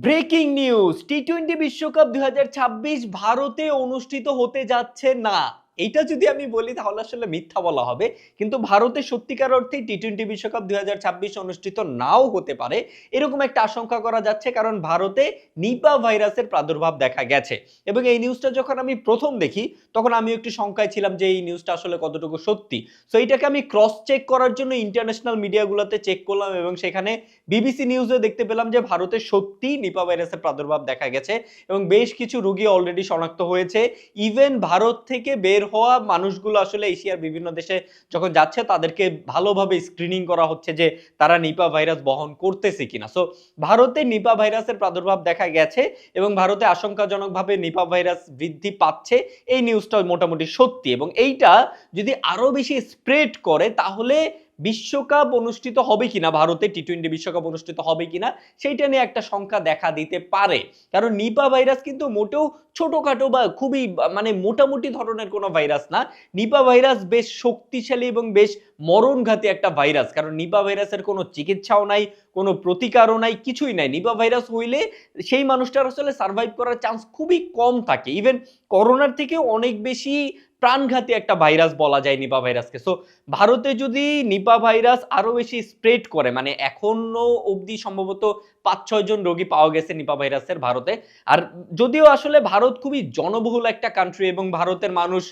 Breaking news, টি-20 বিশ্বকাপ 2026 ভারতে অনুষ্ঠিত হতে যাচ্ছে না। এইটা যদি আমি বলি তাহলে আসলে মিথ্যা বলা হবে। কিন্তু ভারতে সত্যিকার অর্থেই টি-20 বিশ্বকাপ 2026 অনুষ্ঠিত নাও হতে পারে। এরকম একটা আশঙ্কা করা যাচ্ছে, কারণ ভারতে নিপা ভাইরাসের প্রাদুর্ভাব দেখা গেছে। এবং এই নিউজটা যখন আমি প্রথম দেখি তখন আমি একটু শঙ্কায় ছিলাম যে এই নিউজটা আসলে কতটুকু সত্যি। সো এইটাকে আমি ক্রস চেক করার জন্য ইন্টারন্যাশনাল মিডিয়াগুলোতে চেক করলাম এবং সেখানে বিবিসি নিউজে দেখতে পেলাম যে ভারতে সত্যিই নিপা ভাইরাসের প্রাদুর্ভাব দেখা গেছে এবং বেশ কিছু রোগী অলরেডি শনাক্ত হয়েছে। ইভেন ভারত থেকে বের হওয়া মানুষগুলো আসলে এশিয়ার বিভিন্ন দেশে যখন যাচ্ছে তাদেরকে ভালোভাবে স্ক্রিনিং করা হচ্ছে যে তারা নিপা ভাইরাস বহন করতেছে কিনা। সো ভারতে নিপা ভাইরাসের প্রাদুর্ভাব দেখা গেছে এবং ভারতে আশঙ্কাজনকভাবে নিপা ভাইরাস বৃদ্ধি পাচ্ছে। এই নিউজটা মোটামুটি সত্যি এবং এইটা যদি আরো বেশি স্প্রেড করে তাহলে বিশ্বকাপ অনুষ্ঠিত হবে কিনা, ভারতে টি-20 বিশ্বকাপ অনুষ্ঠিত হবে কিনা সেইটা নিয়ে একটা শঙ্কা দেখা দিতে পারে। কারণ নিপা ভাইরাস কিন্তু মোটেও ছোটখাটো বা খুবই মানে মোটামুটি ধরনের কোনো ভাইরাস না। নিপা ভাইরাস বেশ শক্তিশালী এবং বেশ মরণঘাতী একটা ভাইরাস। কারণ নিপা ভাইরাসের কোনো চিকিৎসাও নাই, কোনো প্রতিকারও নাই, কিছুই নাই। নিপা ভাইরাস হইলে সেই মানুষটার আসলে সার্ভাইভ করার চান্স খুবই কম থাকে। ইভেন করোনার থেকেও অনেক বেশি প্রাণঘাতী একটা ভাইরাস বলা যায় নিপা ভাইরাসকে। সো ভারতে যদি নিপা ভাইরাস আরো বেশি স্প্রেড করে, মানে এখনো অবধি সম্ভবত ৫-৬ জন রোগী পাওয়া গেছে নিপা ভাইরাসের ভারতে। আর যদিও আসলে ভারত খুবই জনবহুল একটা কান্ট্রি এবং ভারতের মানুষ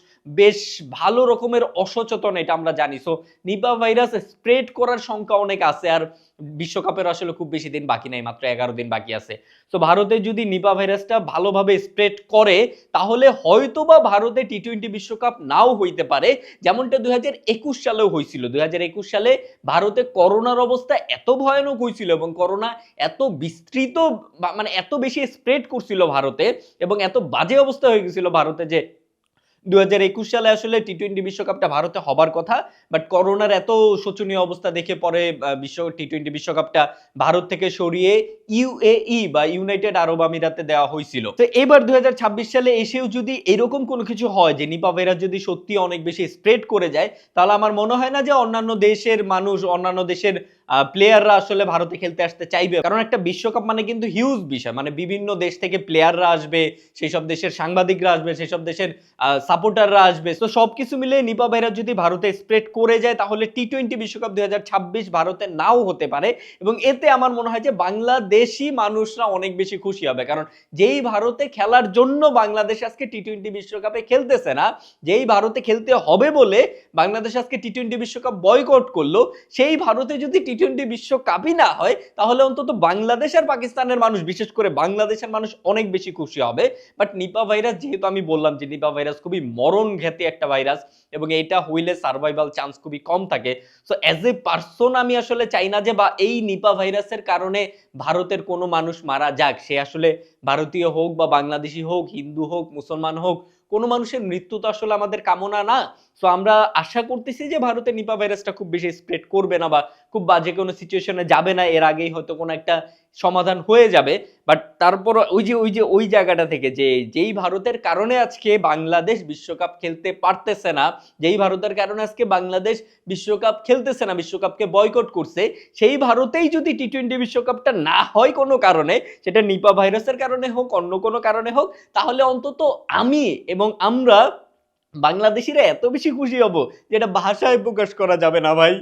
বেশ ভালো রকমের অসচেতন, এটা আমরা জানি। সো নিপা ভাইরাস স্প্রেড করার সংখ্যা অনেক আছে। আর বিশ্বকাপের আসলে খুব বেশি দিন বাকি নাই, মাত্র ১১ দিন বাকি আছে। তো ভারতে যদি নিপা ভাইরাসটা ভালোভাবে স্প্রেড করে তাহলে হয়তোবা ভারতে টি-20 বিশ্বকাপ নাও হইতে পারে, যেমনটা 2021 সালেও হয়েছিল। 2021 সালে ভারতে করোনার অবস্থা এত ভয়ানক হয়েছিল এবং করোনা এত বিস্তৃত মানে এত বেশি স্প্রেড করছিল ভারতে এবং এত বাজে অবস্থা হয়ে গেছিল ভারতে যে 2021 সালে আসলে টি-20 বিশ্বকাপটা ভারতে হবার কথা, বাট করোনার এত শোচনীয় অবস্থা দেখে পরে বিশ্ব টি-20 বিশ্বকাপটা ভারত থেকে সরিয়ে ইউএই বা ইউনাইটেড আরব আমিরাতে দেওয়া হয়েছিল। তো এবার 2026 সালে এসেও যদি এরকম কোনো কিছু হয় যে নিপা ভাইরাস যদি সত্যি অনেক বেশি স্প্রেড করে যায়, তাহলে আমার মনে হয় না যে অন্যান্য দেশের মানুষ, অন্যান্য দেশের প্লেয়াররা আসলে ভারতে খেলতে আসতে চাইবে। কারণ একটা বিশ্বকাপ মানে কিন্তু হিউজ বিষয়, মানে বিভিন্ন দেশ থেকে প্লেয়াররা আসবে, সেই সব দেশের সাংবাদিকরা আসবে, সেই সব দেশের সাপোর্টাররা আসবে। তো সবকিছু মিলে নিপা ভাইরাস যদি ভারতে স্প্রেড করে যায় তাহলে টি-20 বিশ্বকাপ 2026 ভারতে নাও হতে পারে। এবং এতে আমার মনে হয় যে বাংলাদেশি মানুষরা অনেক বেশি খুশি হবে, কারণ যেই ভারতে খেলার জন্য বাংলাদেশ আজকে টি-20 বিশ্বকাপে খেলতেছে না, যেই ভারতে খেলতে হবে বলে বাংলাদেশ আজকে টি-20 বিশ্বকাপ বয়কট করলো, সেই ভারতে যদি টি-20 বিশ্বকাপই না হয় তাহলে অন্তত বাংলাদেশ আর পাকিস্তানের মানুষ, বিশেষ করে বাংলাদেশের মানুষ অনেক বেশি খুশি হবে। বাট নিপা ভাইরাস, যেহেতু আমি বললাম যে নিপা ভাইরাস খুবই মরণঘাতী একটা ভাইরাস এবং এটা হইলে সার্ভাইভাল চান্স খুবই কম থাকে। সো অ্যাজ এ পারসন আমি আসলে চাই না যে বা এই নিপা ভাইরাসের কারণে ভারতের কোনো মানুষ মারা যাক। সে আসলে ভারতীয় হোক বা বাংলাদেশি হোক, হিন্দু হোক, মুসলমান হোক, কোনো মানুষের মৃত্যু তো আসলে আমাদের কামনা না। সো আমরা আশা করতেছি যে ভারতে নিপা ভাইরাসটা খুব বেশি স্প্রেড করবে না বা খুব বাজে কোনো সিচুয়েশনে যাবে না, এর আগেই হয়তো কোনো একটা সমাধান হয়ে যাবে। বাট তারপর ওই জায়গাটা থেকে যে যেই ভারতের কারণে আজকে বাংলাদেশ বিশ্বকাপ খেলতে পারতেছে না, যেই ভারতের কারণে আজকে বাংলাদেশ বিশ্বকাপ খেলতেছে না, বিশ্বকাপকে বয়কট করছে, সেই ভারতেই যদি টি-20 বিশ্বকাপটা না হয় কোনো কারণে, সেটা নিপা ভাইরাসের কারণে হোক, অন্য কোনো কারণে হোক, তাহলে অন্তত আমি এবং আমরা বাংলাদেশিরা এত বেশি খুশি হব যেটা ভাষায় প্রকাশ করা যাবে না ভাই।